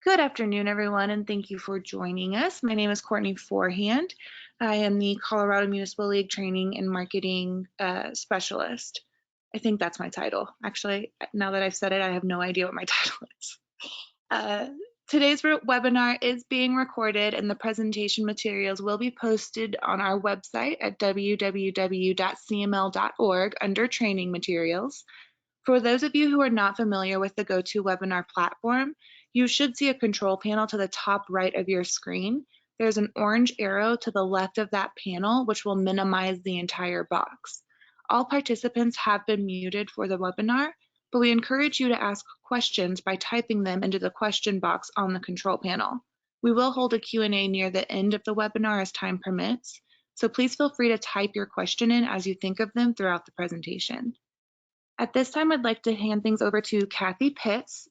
Good afternoon, everyone, and thank you for joining us. My name is Courtney Forehand. I am the Colorado Municipal League Training and Marketing Specialist. I think that's my title. Actually, now that I've said it, I have no idea what my title is. Today's webinar is being recorded and the presentation materials will be posted on our website at www.cml.org under training materials. For those of you who are not familiar with the GoToWebinar platform, you should see a control panel to the top right of your screen. There's an orange arrow to the left of that panel, which will minimize the entire box. All participants have been muted for the webinar, but we encourage you to ask questions by typing them into the question box on the control panel. We will hold a Q&A near the end of the webinar as time permits, so please feel free to type your question in as you think of them throughout the presentation. At this time, I'd like to hand things over to Kathy Pitts,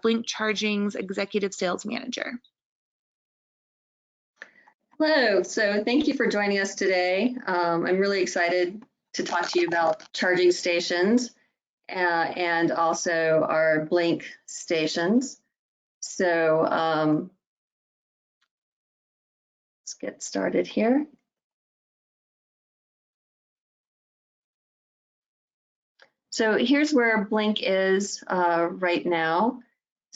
Blink Charging's Executive Sales Manager. Hello, so thank you for joining us today. I'm really excited to talk to you about charging stations and also our Blink stations. So let's get started here. So here's where Blink is right now.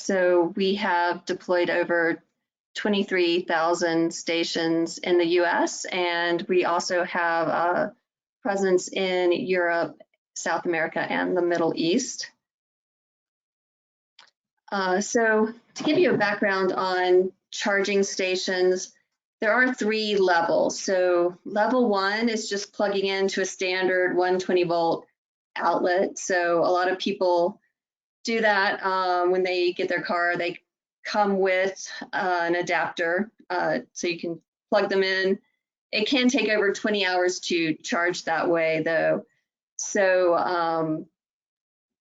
So we have deployed over 23,000 stations in the US, and we also have a presence in Europe, South America, and the Middle East. So to give you a background on charging stations, there are 3 levels. So level 1 is just plugging into a standard 120 volt outlet. So a lot of people do that when they get their car. They come with an adapter, so you can plug them in. It can take over 20 hours to charge that way, though. So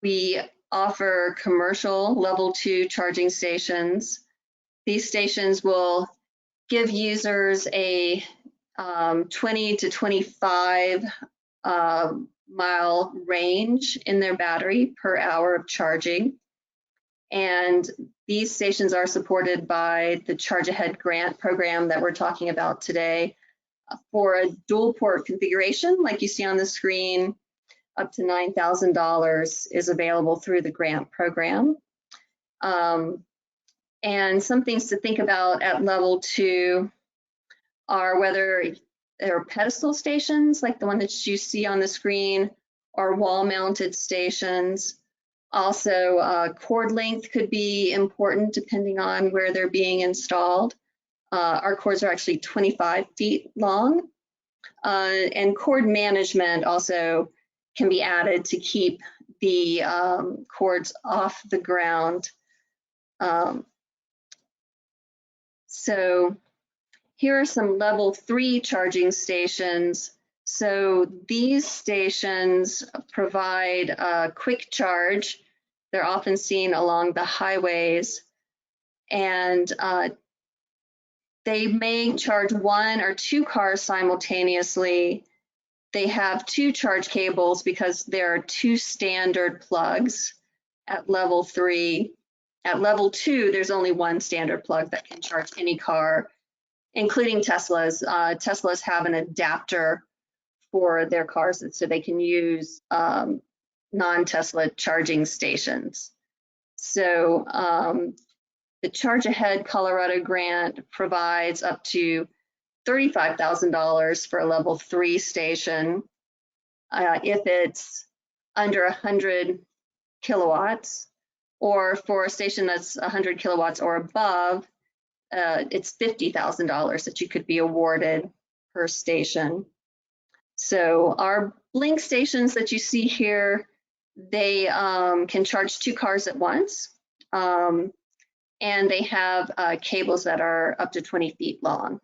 we offer commercial level 2 charging stations. These stations will give users a 20 to 25 mile range in their battery per hour of charging. And these stations are supported by the Charge Ahead grant program that we're talking about today. For a dual port configuration, like you see on the screen, up to $9,000 is available through the grant program. And some things to think about at level 2 are whether there are pedestal stations like the one that you see on the screen, or wall-mounted stations. Also, cord length could be important depending on where they're being installed. Our cords are actually 25 feet long. And cord management also can be added to keep the cords off the ground. So here are some level 3 charging stations. So these stations provide a quick charge. They're often seen along the highways, and they may charge 1 or 2 cars simultaneously. They have 2 charge cables because there are 2 standard plugs at level 3. At level 2, there's only 1 standard plug that can charge any car, including Teslas. Teslas have an adapter for their cars so they can use non-Tesla charging stations. So the Charge Ahead Colorado grant provides up to $35,000 for a level 3 station if it's under 100 kilowatts, or for a station that's 100 kilowatts or above, it's $50,000 that you could be awarded per station. So our Blink stations that you see here, they can charge 2 cars at once, and they have cables that are up to 20 feet long.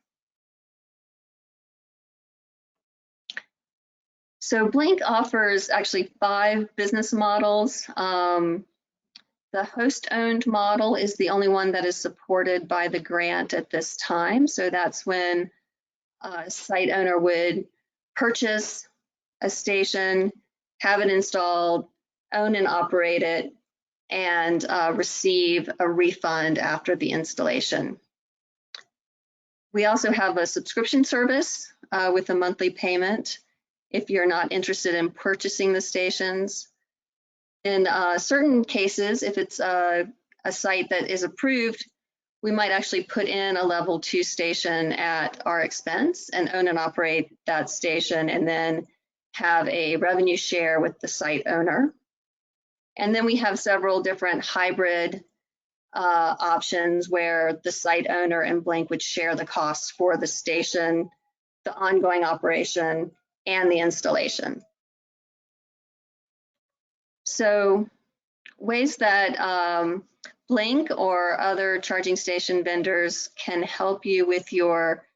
So Blink offers actually 5 business models. The host-owned model is the only one that is supported by the grant at this time. So that's when a site owner would purchase a station, have it installed, own and operate it, and receive a refund after the installation. We also have a subscription service with a monthly payment if you're not interested in purchasing the stations. In certain cases, if it's a site that is approved, we might actually put in a level 2 station at our expense and own and operate that station, and then have a revenue share with the site owner. And then we have several different hybrid options where the site owner and Blink would share the costs for the station, the ongoing operation, and the installation. So ways that Blink or other charging station vendors can help you with your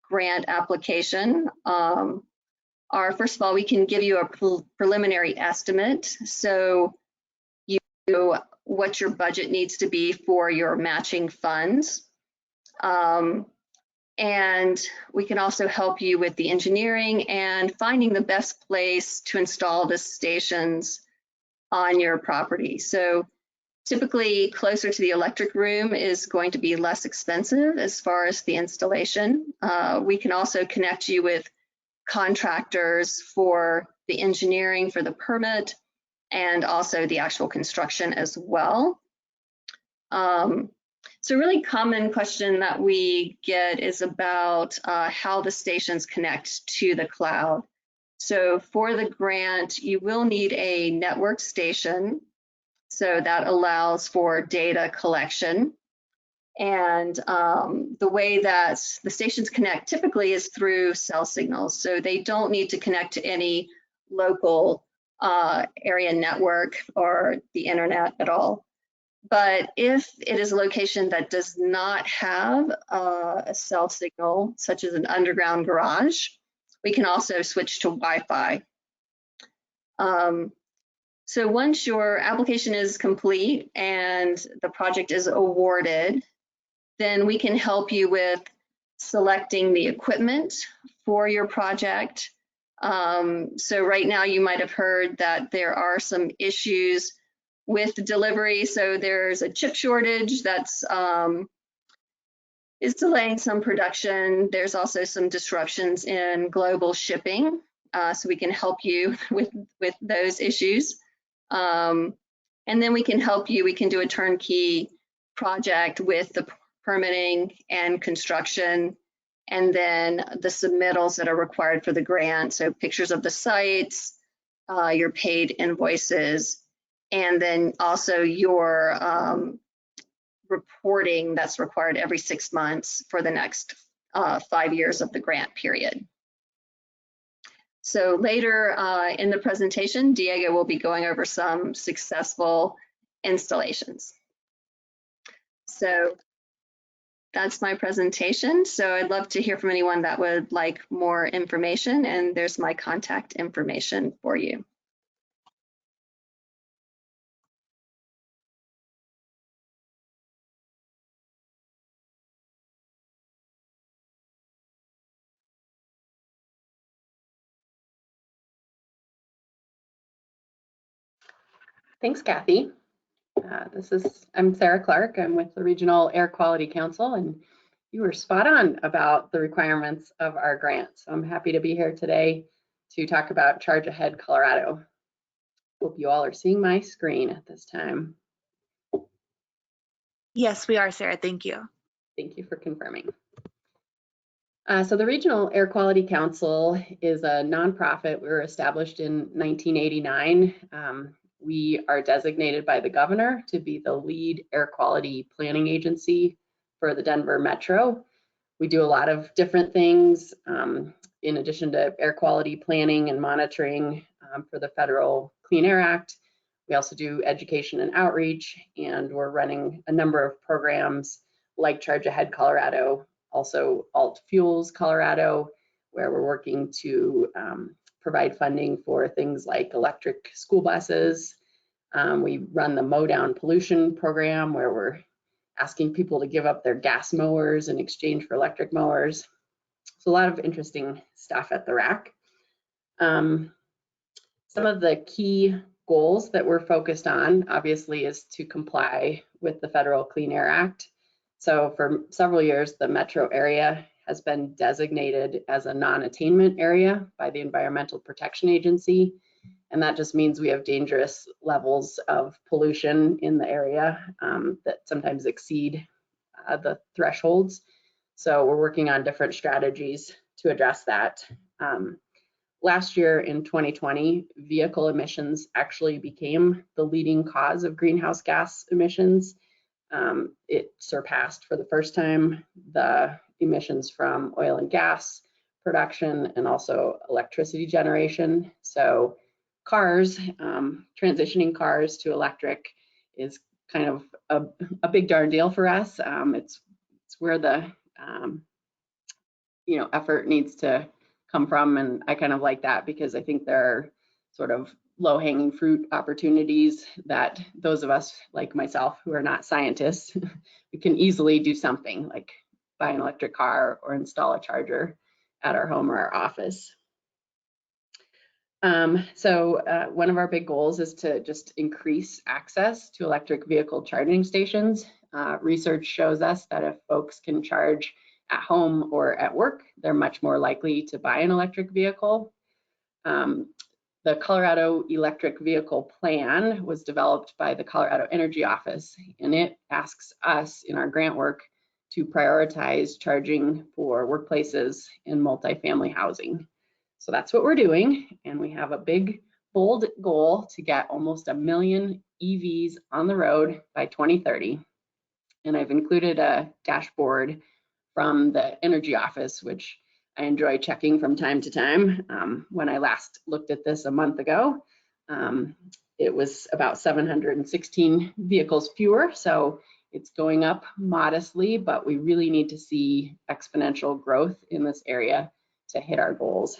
grant application are, first of all, we can give you a preliminary estimate. So you know what your budget needs to be for your matching funds. And we can also help you with the engineering and finding the best place to install the stations on your property. So typically closer to the electric room is going to be less expensive as far as the installation. We can also connect you with contractors for the engineering, for the permit, and also the actual construction as well. So a really common question that we get is about how the stations connect to the cloud. So for the grant, you will need a network station. So that allows for data collection. And the way that the stations connect typically is through cell signals. So they don't need to connect to any local area network or the internet at all. But if it is a location that does not have a cell signal, such as an underground garage, we can also switch to Wi-Fi. So once your application is complete and the project is awarded, then we can help you with selecting the equipment for your project. So right now you might have heard that there are some issues with delivery. So there's a chip shortage that's is delaying some production. There's also some disruptions in global shipping. So we can help you with those issues. And then we can help you, we can do a turnkey project with the permitting and construction, and then the submittals that are required for the grant. So pictures of the sites, your paid invoices, and then also your reporting that's required every 6 months for the next 5 years of the grant period. So later in the presentation, Diego will be going over some successful installations. So that's my presentation. So I'd love to hear from anyone that would like more information, and there's my contact information for you. Thanks, Kathy. I'm Sarah Clark. I'm with the Regional Air Quality Council, and you were spot on about the requirements of our grant. So I'm happy to be here today to talk about Charge Ahead Colorado. Hope you all are seeing my screen at this time. Yes, we are, Sarah. Thank you. Thank you for confirming. So the Regional Air Quality Council is a nonprofit. We were established in 1989. We are designated by the governor to be the lead air quality planning agency for the Denver Metro. We do a lot of different things in addition to air quality planning and monitoring for the Federal Clean Air Act. We also do education and outreach, and we're running a number of programs like Charge Ahead Colorado, also Alt Fuels Colorado, where we're working to provide funding for things like electric school buses. We run the Mow Down Pollution program, where we're asking people to give up their gas mowers in exchange for electric mowers. So a lot of interesting stuff at the RAC. Some of the key goals that we're focused on, obviously, is to comply with the Federal Clean Air Act. So for several years, the metro area has been designated as a non-attainment area by the Environmental Protection Agency. And that just means we have dangerous levels of pollution in the area that sometimes exceed the thresholds. So we're working on different strategies to address that. Last year in 2020, vehicle emissions actually became the leading cause of greenhouse gas emissions. It surpassed for the first time the emissions from oil and gas production and also electricity generation. So cars, transitioning cars to electric is kind of a big darn deal for us. It's where the effort needs to come from, and I kind of like that because I think there are sort of low-hanging fruit opportunities that those of us like myself who are not scientists, we can easily do something like buy an electric car or install a charger at our home or our office. So one of our big goals is to just increase access to electric vehicle charging stations. Research shows us that if folks can charge at home or at work, they're much more likely to buy an electric vehicle. The Colorado Electric Vehicle Plan was developed by the Colorado Energy Office, and it asks us in our grant work to prioritize charging for workplaces and multifamily housing. So that's what we're doing, and we have a big, bold goal to get almost 1 million EVs on the road by 2030. And I've included a dashboard from the Energy Office, which I enjoy checking from time to time. When I last looked at this a month ago, it was about 716 vehicles fewer, so it's going up modestly, but we really need to see exponential growth in this area to hit our goals.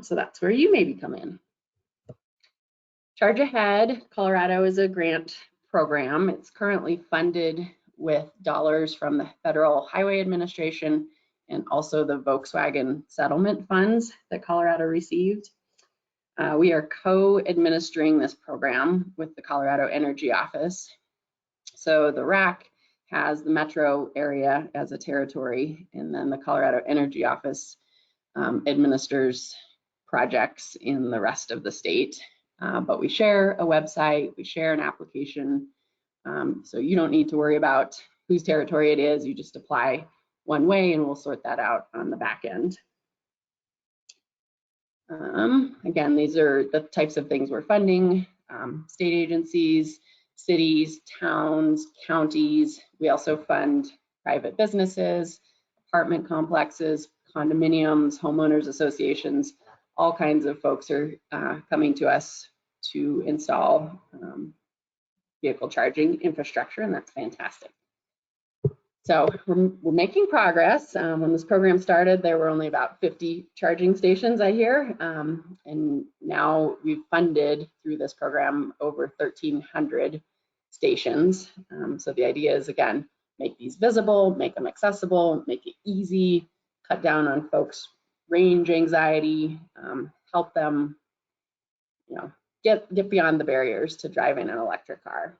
So that's where you maybe come in. Charge Ahead Colorado is a grant program. It's currently funded with dollars from the Federal Highway Administration and also the Volkswagen settlement funds that Colorado received. We are co-administering this program with the Colorado Energy Office. So the RAC has the metro area as a territory, and then the Colorado Energy Office administers projects in the rest of the state. But we share a website, we share an application, so you don't need to worry about whose territory it is. You just apply one way and we'll sort that out on the back end. Again, these are the types of things we're funding: state agencies, cities, towns, counties. We also fund private businesses, apartment complexes, condominiums, homeowners associations. All kinds of folks are coming to us to install vehicle charging infrastructure, and that's fantastic. So we're making progress. When this program started, there were only about 50 charging stations, I hear, and now we've funded through this program over 1,300 stations. So the idea is, again, make these visible, make them accessible, make it easy, cut down on folks' range anxiety, help them, get beyond the barriers to driving an electric car.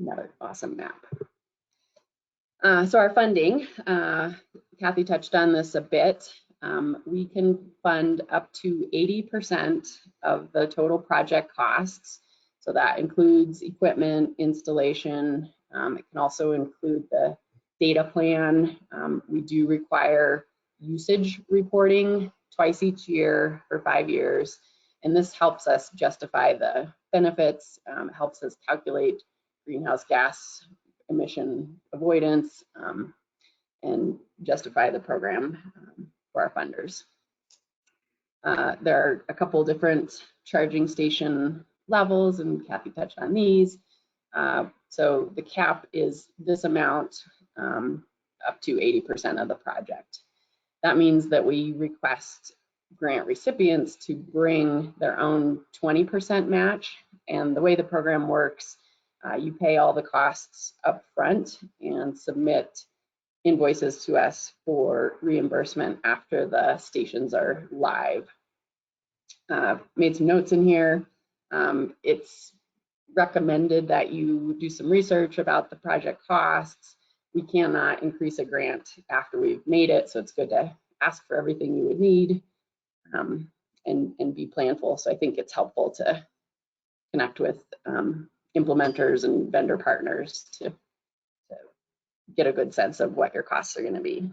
Another awesome map. So our funding, Kathy touched on this a bit. We can fund up to 80% of the total project costs. So that includes equipment, installation. It can also include the data plan. We do require usage reporting twice each year for 5 years. And this helps us justify the benefits, helps us calculate greenhouse gas emission avoidance, and justify the program for our funders. There are a couple different charging station levels, and Kathy touched on these. So the cap is this amount up to 80% of the project. That means that we request grant recipients to bring their own 20% match. And the way the program works, you pay all the costs up front and submit invoices to us for reimbursement after the stations are live. made some notes in here. It's recommended that you do some research about the project costs. We cannot increase a grant after we've made it, so it's good to ask for everything you would need and be planful. So I think it's helpful to connect with implementers and vendor partners to get a good sense of what your costs are going to be.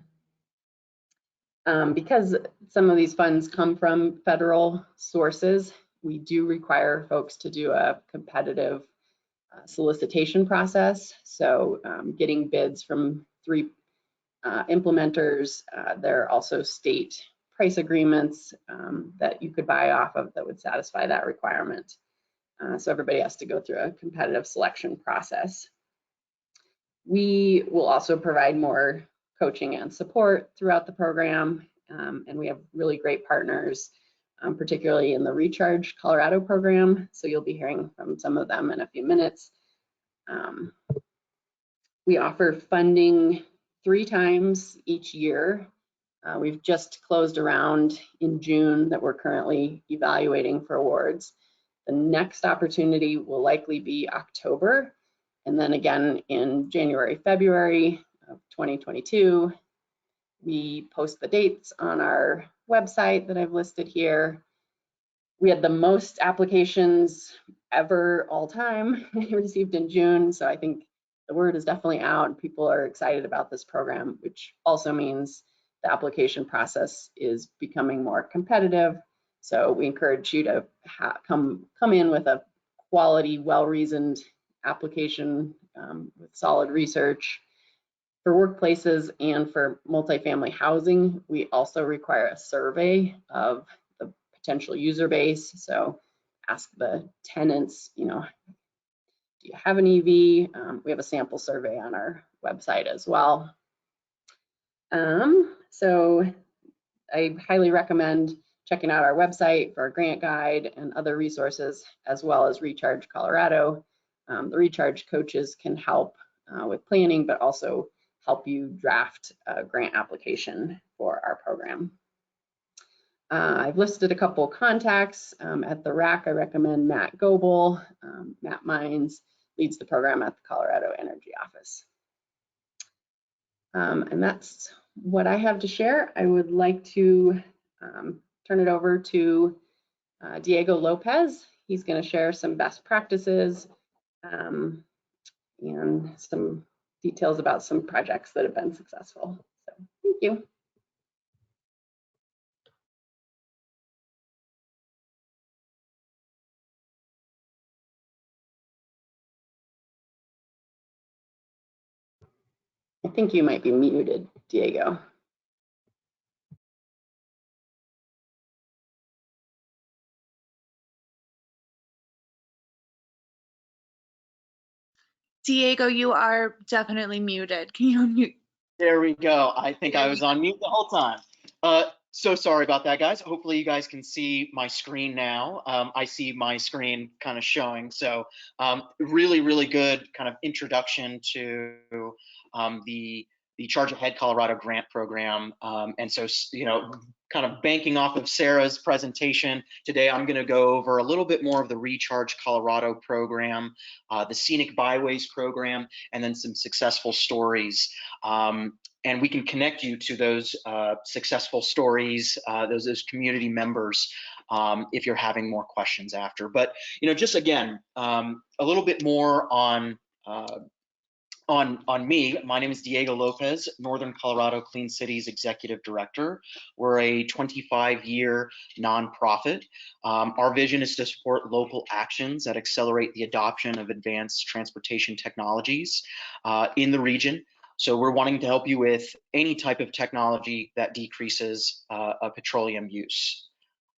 Because some of these funds come from federal sources, we do require folks to do a competitive solicitation process. So getting bids from 3 implementers. There are also state price agreements that you could buy off of that would satisfy that requirement. So everybody has to go through a competitive selection process. We will also provide more coaching and support throughout the program, and we have really great partners, particularly in the Recharge Colorado program. So you'll be hearing from some of them in a few minutes. We offer funding 3 times each year. We've just closed a round in June that we're currently evaluating for awards. The next opportunity will likely be October, and then again in January, February of 2022. We post the dates on our website that I've listed here. We had the most applications ever all time received in June, so I think the word is definitely out. People are excited about this program, which also means the application process is becoming more competitive. So we encourage you to come in with a quality, well-reasoned application with solid research. For workplaces and for multifamily housing, we also require a survey of the potential user base. So ask the tenants, do you have an EV? We have a sample survey on our website as well. So I highly recommend checking out our website for our grant guide and other resources, as well as Recharge Colorado. The Recharge coaches can help with planning, but also help you draft a grant application for our program. I've listed a couple contacts. At the RAC, I recommend Matt Goebel. Matt Mines leads the program at the Colorado Energy Office. And that's what I have to share. I would like to turn it over to Diego Lopez. He's going to share some best practices and some details about some projects that have been successful. So thank you. I think you might be muted, Diego. Diego, you are definitely muted. Can you unmute? There we go. I think I was on mute the whole time. So sorry about that, guys. Hopefully you guys can see my screen now. I see my screen kind of showing. So really, really good kind of introduction to the Charge Ahead Colorado grant program. And so, kind of banking off of Sarah's presentation, today I'm going to go over a little bit more of the Recharge Colorado program, the Scenic Byways program, and then some successful stories. And we can connect you to those successful stories, those community members, if you're having more questions after. But just again, a little bit more on me. My name is Diego Lopez, Northern Colorado Clean Cities Executive Director. We're a 25-year nonprofit. Our vision is to support local actions that accelerate the adoption of advanced transportation technologies in the region. So we're wanting to help you with any type of technology that decreases petroleum use.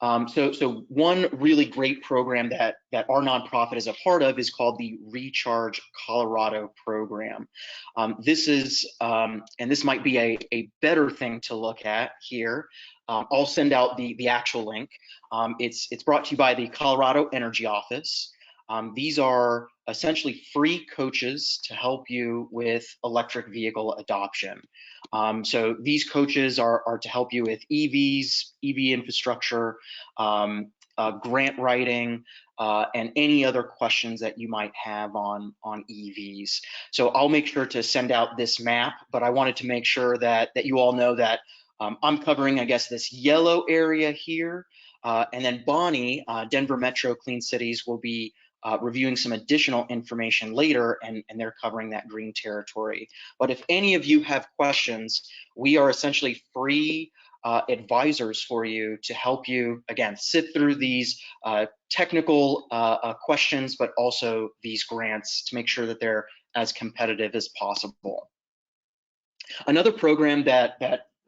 So one really great program that our nonprofit is a part of is called the Recharge Colorado program. This is, and this might be a better thing to look at here. I'll send out the actual link. It's brought to you by the Colorado Energy Office. These are essentially free coaches to help you with electric vehicle adoption. So these coaches are to help you with EVs, EV infrastructure, grant writing, and any other questions that you might have on EVs. So I'll make sure to send out this map, but I wanted to make sure that you all know that I'm covering, I guess, this yellow area here, and then Bonnie, Denver Metro Clean Cities, will be reviewing some additional information later, and they're covering that green territory. But if any of you have questions, we are essentially free advisors for you to help you, again, sit through these technical questions, but also these grants to make sure that they're as competitive as possible. Another program that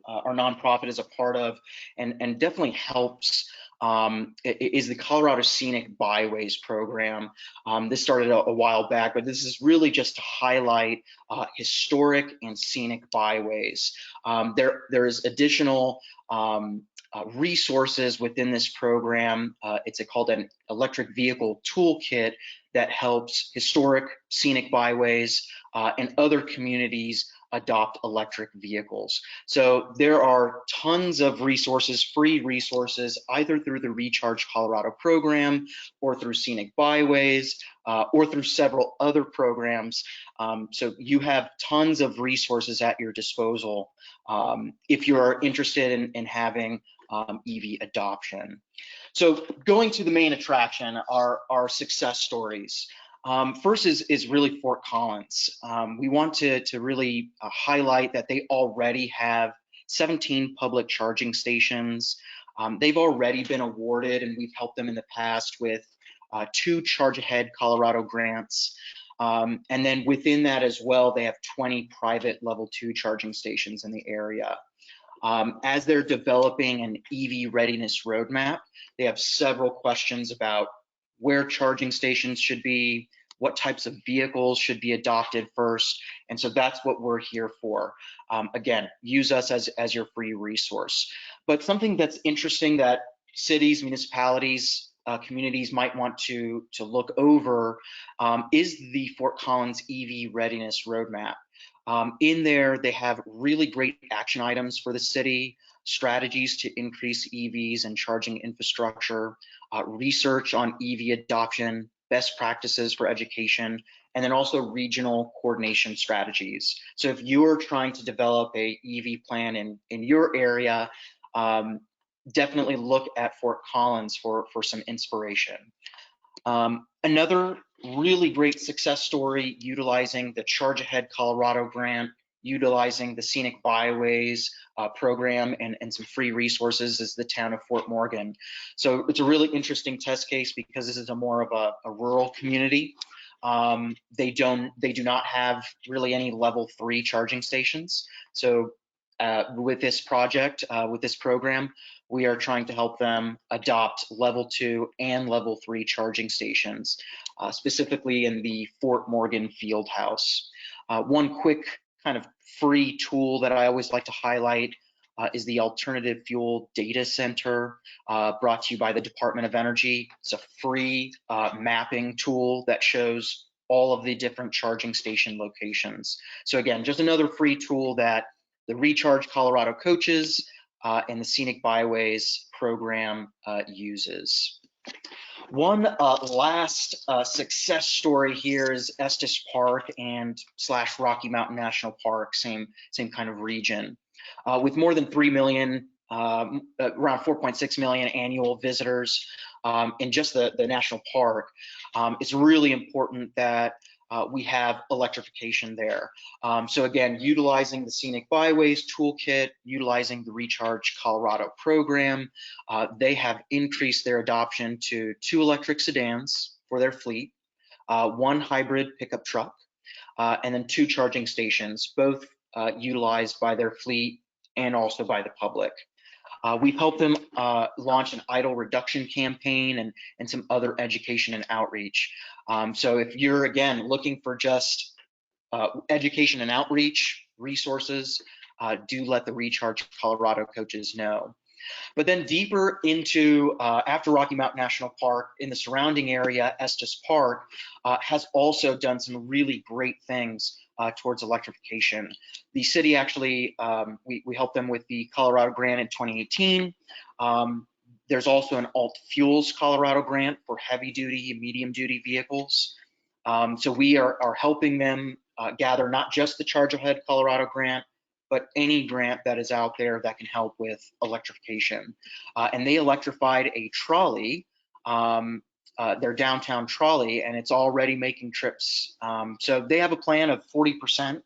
our nonprofit is a part of and definitely helps is the Colorado Scenic Byways program. This started a while back, but this is really just to highlight historic and scenic byways. There is additional resources within this program. It's called an electric vehicle toolkit that helps historic scenic byways and other communities adopt electric vehicles. So there are tons of resources, free resources, either through the Recharge Colorado program or through Scenic Byways or through several other programs. So you have tons of resources at your disposal if you're interested in having EV adoption. So going to the main attraction, our success stories. First is really Fort Collins. We want to really highlight that they already have 17 public charging stations. They've already been awarded, and we've helped them in the past with 2 Charge Ahead Colorado grants. And then within that as well, they have 20 private level 2 charging stations in the area. As they're developing an EV readiness roadmap, they have several questions about where charging stations should be, what types of vehicles should be adopted first. And so that's what we're here for. Again, use us as your free resource. But something that's interesting that cities, municipalities, communities might want to look over is the Fort Collins EV readiness roadmap. In there, they have really great action items for the city, strategies to increase EVs and charging infrastructure, research on EV adoption, best practices for education, and then also regional coordination strategies. So if you're trying to develop a EV plan in your area, definitely look at Fort Collins for some inspiration. Another really great success story utilizing the Charge Ahead Colorado grant, utilizing the Scenic Byways program and some free resources is the town of Fort Morgan. So it's a really interesting test case because this is more of a rural community. They do not have really any level 3 charging stations. So with this project, with this program, we are trying to help them adopt level 2 and level 3 charging stations, specifically in the Fort Morgan Field House. One quick kind of free tool that I always like to highlight is the Alternative Fuel Data Center, brought to you by the Department of Energy. It's a free mapping tool that shows all of the different charging station locations. So again, just another free tool that the Recharge Colorado coaches and the Scenic Byways program uses. One last success story here is Estes Park and / Rocky Mountain National Park, same kind of region. With more than 3 million, around 4.6 million annual visitors in just the national park, it's really important that we have electrification there. So again, utilizing the Scenic Byways toolkit, utilizing the Recharge Colorado program, they have increased their adoption to 2 electric sedans for their fleet, 1 hybrid pickup truck, and then 2 charging stations, both utilized by their fleet and also by the public. We've helped them launch an idle reduction campaign and some other education and outreach. So if you're, again, looking for just education and outreach resources, do let the Recharge Colorado coaches know. But then deeper into, after Rocky Mountain National Park, in the surrounding area, Estes Park has also done some really great things towards electrification. The city actually, we helped them with the Colorado grant in 2018. There's also an Alt Fuels Colorado grant for heavy duty and medium duty vehicles. So we are helping them gather not just the Charge Ahead Colorado grant, but any grant that is out there that can help with electrification. And they electrified a trolley, their downtown trolley, and it's already making trips. So they have a plan of 40%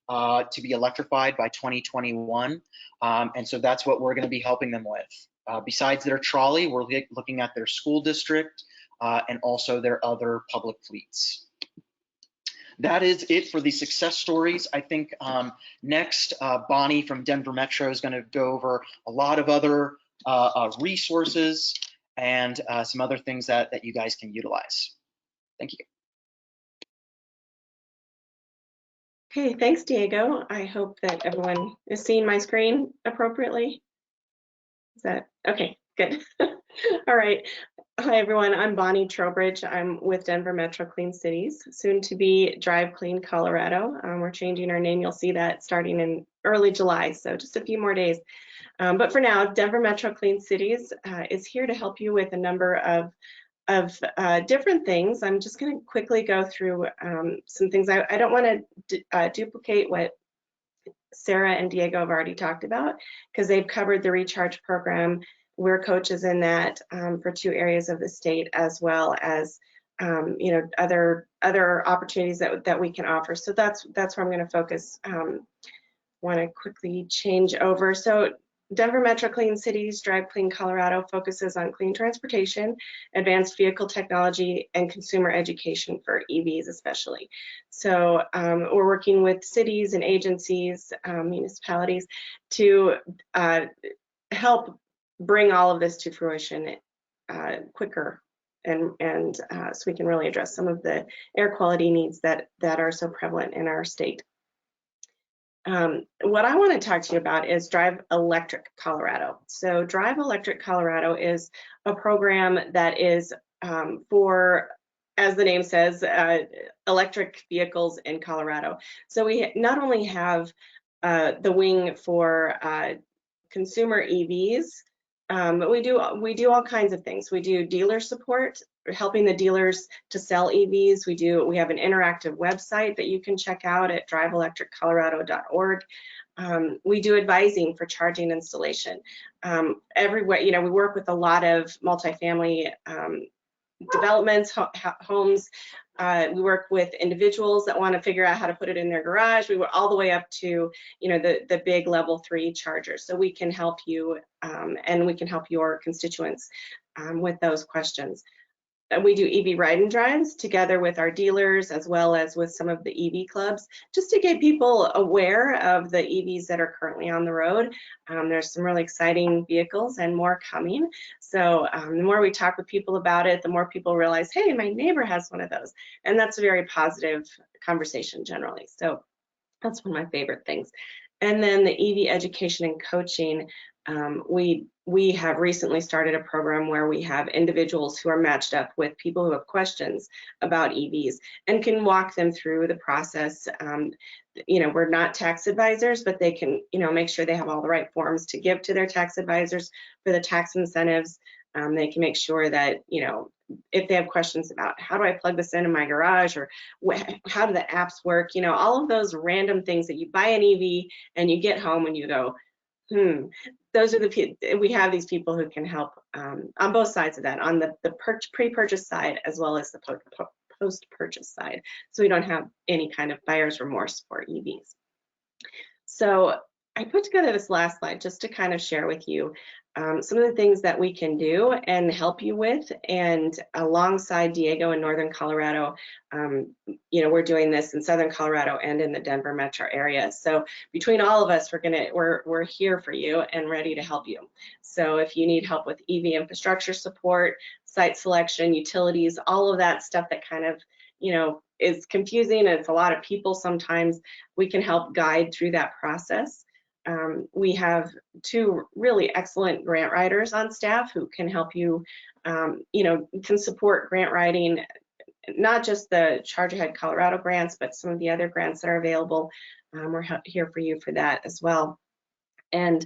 to be electrified by 2021. And so that's what we're going to be helping them with. Besides their trolley, we're looking at their school district and also their other public fleets. That is it for the success stories. I think next, Bonnie from Denver Metro is going to go over a lot of other resources and some other things that you guys can utilize. Thank you. Okay, thanks, Diego. I hope that everyone is seeing my screen appropriately. Is that okay? Good. All right. Hi, everyone. I'm Bonnie Trowbridge. I'm with Denver Metro Clean Cities, soon to be Drive Clean Colorado. We're changing our name. You'll see that starting in early July, so just a few more days. But for now, Denver Metro Clean Cities is here to help you with a number of different things. I'm just going to quickly go through some things. I don't want to duplicate what Sarah and Diego have already talked about, because they've covered the Recharge program. We're coaches in that for 2 areas of the state, as well as you know, other opportunities that we can offer. So that's where I'm going to focus. Want to quickly change over. So Denver Metro Clean Cities, Drive Clean Colorado focuses on clean transportation, advanced vehicle technology, and consumer education for EVs especially. So we're working with cities and agencies, municipalities to help bring all of this to fruition quicker, and so we can really address some of the air quality needs that are so prevalent in our state. What I want to talk to you about is Drive Electric Colorado. So Drive Electric Colorado is a program that is for, as the name says, electric vehicles in Colorado. So we not only have the wing for consumer EVs, but we do all kinds of things. We do dealer support, helping the dealers to sell EVs. We have an interactive website that you can check out at driveelectriccolorado.org. We do advising for charging installation. Everywhere, you know, we work with a lot of multifamily developments, homes. We work with individuals that want to figure out how to put it in their garage. We were all the way up to, you know, the big level 3 chargers. So we can help you, and we can help your constituents with those questions. We do EV ride and drives together with our dealers, as well as with some of the EV clubs, just to get people aware of the EVs that are currently on the road. There's some really exciting vehicles and more coming. So the more we talk with people about it, the more people realize, hey, my neighbor has one of those. And that's a very positive conversation generally. So that's one of my favorite things. And then the EV education and coaching, we have recently started a program where we have individuals who are matched up with people who have questions about EVs and can walk them through the process. You know, we're not tax advisors, but they can, you know, make sure they have all the right forms to give to their tax advisors for the tax incentives. They can make sure that, you know, if they have questions about how do I plug this in my garage, or how do the apps work, you know, all of those random things that you buy an EV and you get home and you go, those are the we have these people who can help on both sides of that, on the pre-purchase side as well as the post-purchase side, so we don't have any kind of buyer's remorse for EVs. So I put together this last slide just to kind of share with you some of the things that we can do and help you with, and alongside Diego in Northern Colorado, you know, we're doing this in Southern Colorado and in the Denver metro area. So between all of us, we're here for you and ready to help you. So if you need help with EV infrastructure support, site selection, utilities, all of that stuff that kind of, you know, is confusing, and it's a lot of people sometimes, we can help guide through that process. We have 2 really excellent grant writers on staff who can help you, you know, can support grant writing, not just the Charge Ahead Colorado grants, but some of the other grants that are available. We're here for you for that as well. And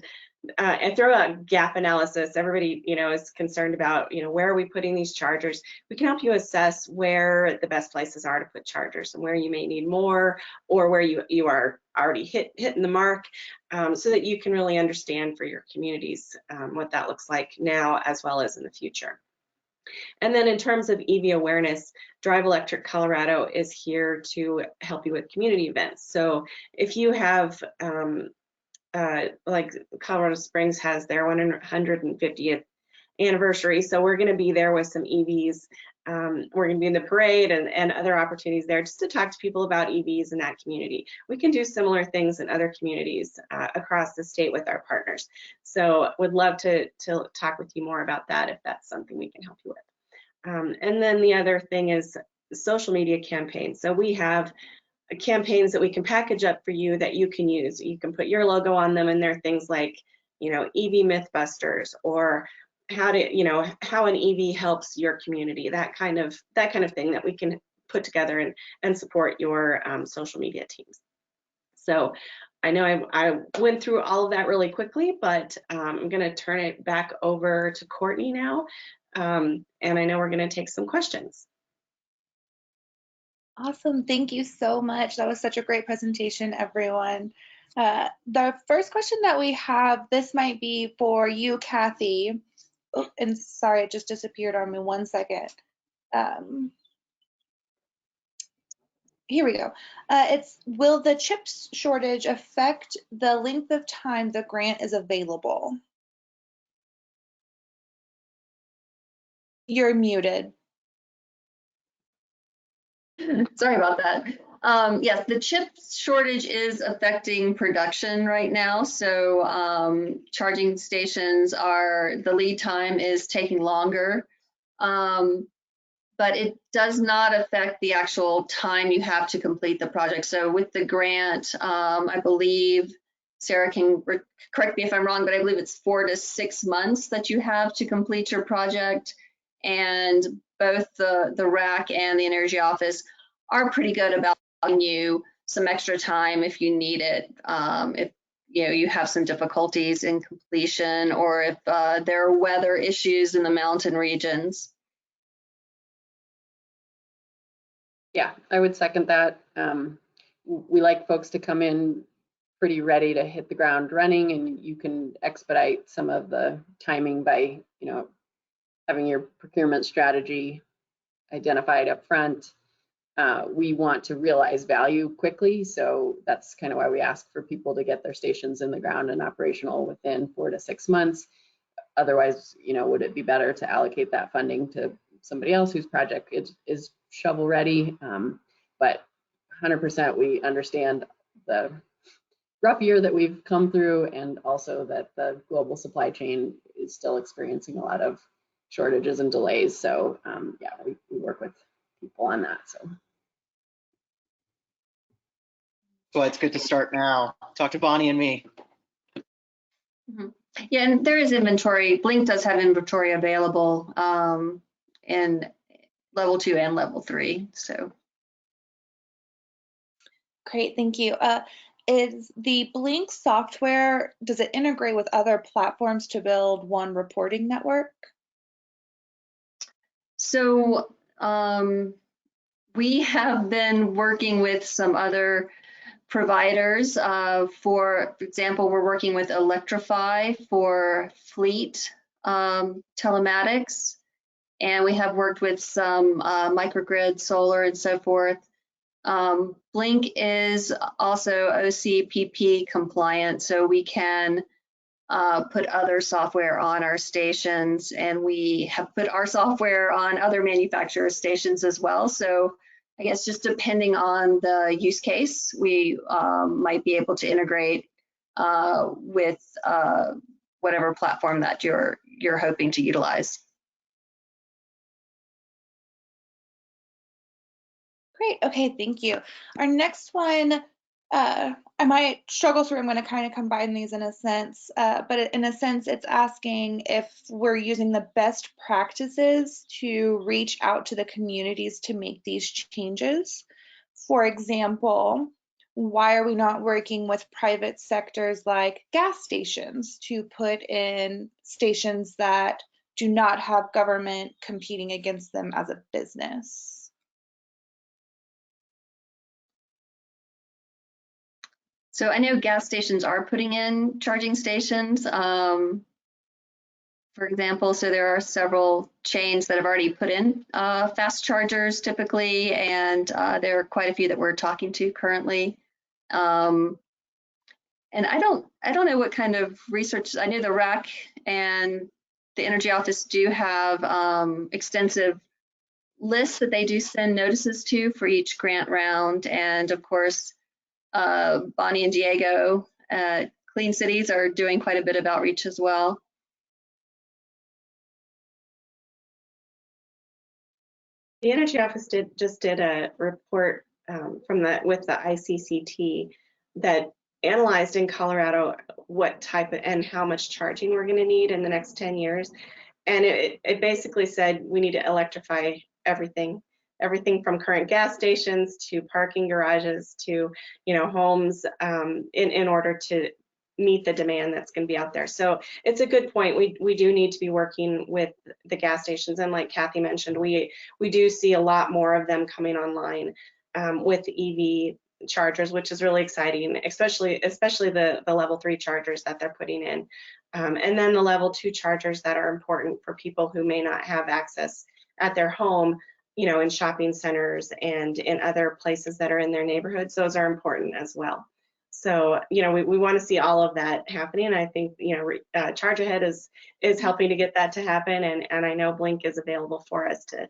and throw out gap analysis. Everybody, is concerned about, where are we putting these chargers? We can help you assess where the best places are to put chargers and where you may need more, or where you are already hitting the mark, so that you can really understand for your communities what that looks like now as well as in the future. And then in terms of EV awareness, Drive Electric Colorado is here to help you with community events. So if you have, like Colorado Springs has their 150th anniversary, so we're going to be there with some EVs. We're going to be in the parade and other opportunities there just to talk to people about EVs in that community. We can do similar things in other communities across the state with our partners. So would love to talk with you more about that if that's something we can help you with. And then the other thing is social media campaigns. So we have campaigns that we can package up for you that you can use. You can put your logo on them, and they're things like, EV Mythbusters, or how an EV helps your community, that kind of thing that we can put together and support your social media teams. So I know I went through all of that really quickly, but I'm going to turn it back over to Courtney now, and I know we're going to take some questions. Awesome. Thank you so much. That was such a great presentation, everyone. The first question that we have, this might be for you, Kathy. Oh, and sorry, it just disappeared on me. 1 second. Here we go. It's, will the chips shortage affect the length of time the grant is available? You're muted. Sorry about that. Yes, the chip shortage is affecting production right now. So charging stations the lead time is taking longer, but it does not affect the actual time you have to complete the project. So with the grant, I believe, Sarah can correct me if I'm wrong, but I believe it's 4 to 6 months that you have to complete your project. And both the RAC and the Energy Office are pretty good about giving you some extra time if you need it. If you have some difficulties in completion, or if there are weather issues in the mountain regions. Yeah, I would second that. We like folks to come in pretty ready to hit the ground running, and you can expedite some of the timing by, having your procurement strategy identified up front. We want to realize value quickly, so that's kind of why we ask for people to get their stations in the ground and operational within 4 to 6 months. Otherwise, would it be better to allocate that funding to somebody else whose project is shovel ready? But 100% we understand the rough year that we've come through, and also that the global supply chain is still experiencing a lot of shortages and delays. So yeah, we work with people on that. So it's good to start now. Talk to Bonnie and me. Mm-hmm. Yeah, and there is inventory. Blink does have inventory available in level 2 and level 3. So Great, thank you. Is the Blink software, does it integrate with other platforms to build one reporting network? So we have been working with some other providers. For example, we're working with Electrify for fleet telematics, and we have worked with some microgrid, solar, and so forth. Blink is also OCPP compliant, so we can put other software on our stations, and we have put our software on other manufacturer stations as well. So I guess just depending on the use case, we might be able to integrate with whatever platform that you're hoping to utilize. Great, okay, thank you. Our next one, I might struggle through, I'm going to kind of combine these in a sense, but in a sense it's asking if we're using the best practices to reach out to the communities to make these changes. For example, why are we not working with private sectors like gas stations to put in stations that do not have government competing against them as a business? So I know gas stations are putting in charging stations, for example, so there are several chains that have already put in fast chargers typically, and there are quite a few that we're talking to currently. And I don't know what kind of research. I know the REC and the Energy Office do have extensive lists that they do send notices to for each grant round, and of course, Bonnie and Diego at Clean Cities are doing quite a bit of outreach as well. The Energy Office just did a report with the ICCT that analyzed in Colorado what type of, and how much charging we're going to need in the next 10 years. And it basically said we need to electrify everything from current gas stations to parking garages to, homes, in order to meet the demand that's going to be out there. So it's a good point. We do need to be working with the gas stations, and like Kathy mentioned, we do see a lot more of them coming online with EV chargers, which is really exciting, especially the level 3 chargers that they're putting in, and then the level 2 chargers that are important for people who may not have access at their home, in shopping centers and in other places that are in their neighborhoods. Those are important as well. So, we want to see all of that happening. And I think, Charge Ahead is helping to get that to happen. And I know Blink is available for us to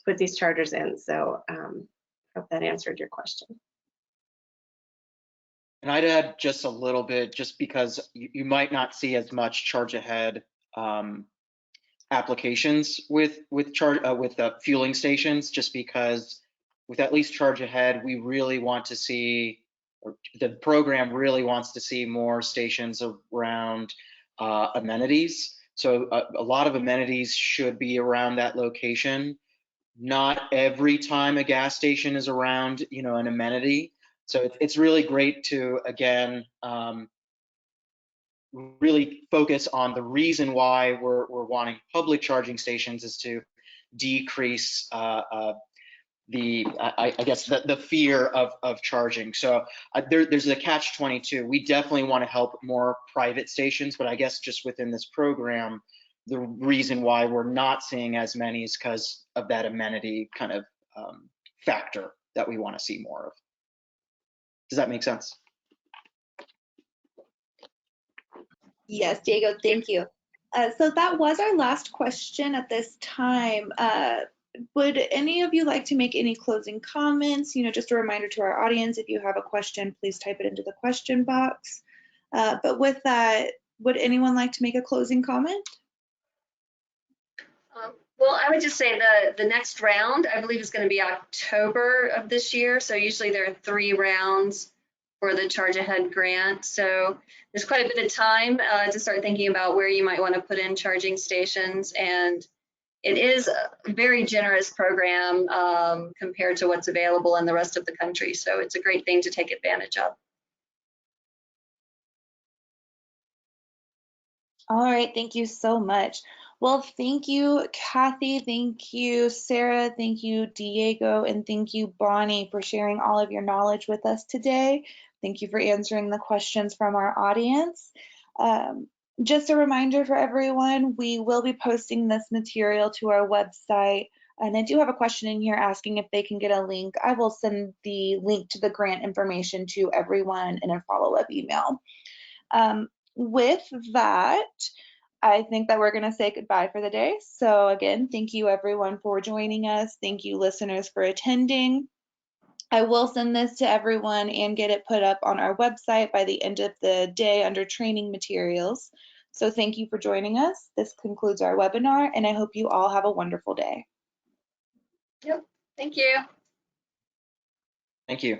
put these chargers in. So hope that answered your question. And I'd add just a little bit, just because you might not see as much Charge Ahead applications with fueling stations, just because with at least Charge Ahead, we really want to see, or the program really wants to see more stations around amenities. So a lot of amenities should be around that location. Not every time a gas station is around, an amenity. So it's really great to, again, really focus on the reason why we're wanting public charging stations is to decrease I guess the fear of charging. So there's a catch-22. We definitely want to help more private stations, but I guess just within this program, the reason why we're not seeing as many is because of that amenity kind of factor that we want to see more of. Does that make sense? Yes, Diego, thank you. So that was our last question at this time. Would any of you like to make any closing comments? Just a reminder to our audience, if you have a question, please type it into the question box. But with that, would anyone like to make a closing comment? Well, I would just say the next round, I believe, is going to be October of this year. So usually there are 3 rounds for the Charge Ahead grant. So there's quite a bit of time to start thinking about where you might want to put in charging stations. And it is a very generous program compared to what's available in the rest of the country. So it's a great thing to take advantage of. All right, thank you so much. Well, thank you, Kathy, thank you, Sarah, thank you, Diego, and thank you, Bonnie, for sharing all of your knowledge with us today. Thank you for answering the questions from our audience. Just a reminder for everyone, we will be posting this material to our website. And I do have a question in here asking if they can get a link. I will send the link to the grant information to everyone in a follow-up email. With that, I think that we're going to say goodbye for the day. So again, thank you everyone for joining us. Thank you listeners for attending. I will send this to everyone and get it put up on our website by the end of the day under training materials. So thank you for joining us. This concludes our webinar, and I hope you all have a wonderful day. Yep, thank you. Thank you.